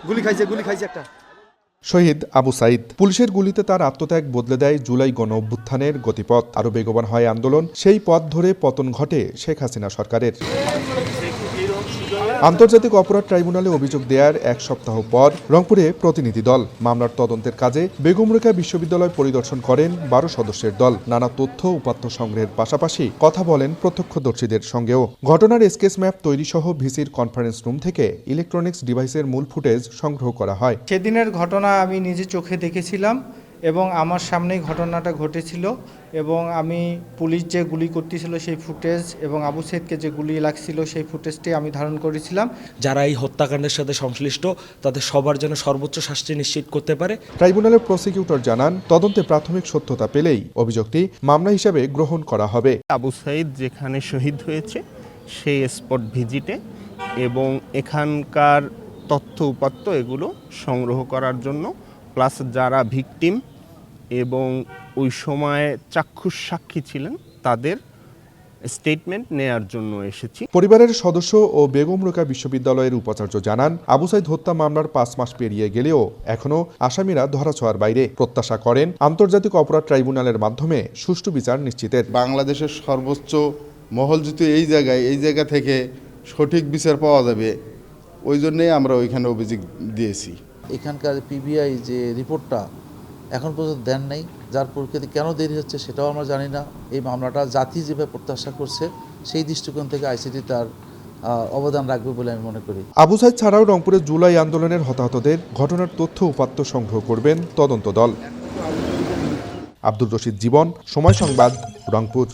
গুলি খাইছে একটা। শহীদ আবু সাইদ। পুলিশের গুলিতে তার আত্মত্যাগ বদলে দেয় জুলাই গণ অভ্যুত্থানের গতিপথ। আরও বেগবান হয় আন্দোলন। সেই পথ ধরে পতন ঘটে শেখ হাসিনা সরকারের। আন্তর্জাতিক অপরাধ ট্রাইব্যুনালে অভিযোগ দেওয়ার এক সপ্তাহ পর রংপুরে প্রতিনিধি দল মামলার তদন্তের কাজে বেগম রোকেয়া বিশ্ববিদ্যালয় পরিদর্শন করেন 12 সদস্যের দল। নানা তথ্য উপাত্ত সংগ্রহের পাশাপাশি কথা বলেন প্রত্যক্ষদর্শীদের সঙ্গেও। ঘটনার স্কেচ ম্যাপ তৈরি সহ ভিসির কনফারেন্স রুম থেকে ইলেকট্রনিক্স ডিভাইসের মূল ফুটেজ সংগ্রহ করা হয়। সেদিনের ঘটনা আমি নিজে চোখে দেখেছিলাম এবং আমার সামনেই ঘটনাটা ঘটেছিল এবং আমি পুলিশ যে গুলি করতেছিল সেই ফুটেজ এবং আবু সাইদকে যে গুলি লাগছিল সেই ফুটেজটি আমি ধারণ করেছিলাম। যারা এই হত্যাকাণ্ডের সাথে সংশ্লিষ্ট তাদের সবার যেন সর্বোচ্চ শাস্তি নিশ্চিত করতে পারে। ট্রাইব্যুনালের প্রসিকিউটর জানান, তদন্তে প্রাথমিক সত্যতা পেলেই অভিযোগটি মামলা হিসেবে গ্রহণ করা হবে। আবু সাইদ যেখানে শহীদ হয়েছে সেই স্পট ভিজিটে এবং এখানকার তথ্য উপাত্ত এগুলো সংগ্রহ করার জন্য, প্লাস যারা ভিকটিম এবং ওই সময়ে চাক্ষুষ সাক্ষী ছিলেন তাদের স্টেটমেন্ট নেয়ার জন্য এসেছি। পরিবারের সদস্য ও বেগম রোকেয়া বিশ্ববিদ্যালয়ের উপাচার্য জানান, আবু সাইদ হত্যা মামলার 5 মাস পেরিয়ে গেলেও এখনও আসামিরা ধরাছোঁয়ার বাইরে। প্রত্যাশা করেন আন্তর্জাতিক অপরাধ ট্রাইব্যুনালের মাধ্যমে সুষ্ঠু বিচার নিশ্চিতের। বাংলাদেশের সর্বোচ্চ মহল যদি এই জায়গা থেকে সঠিক বিচার পাওয়া যাবে, ওই জন্যই আমরা ওইখানে অভিযোগ দিয়েছি। এখানকার পিবিআই যে রিপোর্টটা এখন পর্যন্ত দেন নাই, যার পরিপ্রেক্ষিতে কেন দেরি হচ্ছে সেটাও আমরা জানি না। এই মামলাটা জাতি যেভাবে প্রত্যাশা করছে সেই দৃষ্টিকোণ থেকে আইসিটি তার অবদান রাখবে বলে আমি মনে করি। আবু সাইদ ছাড়াও রংপুরে জুলাই আন্দোলনের হতাহতদের ঘটনার তথ্য উপাত্ত সংগ্রহ করবেন তদন্ত দল। আব্দুর রশিদ জীবন, সময় সংবাদ, রংপুর।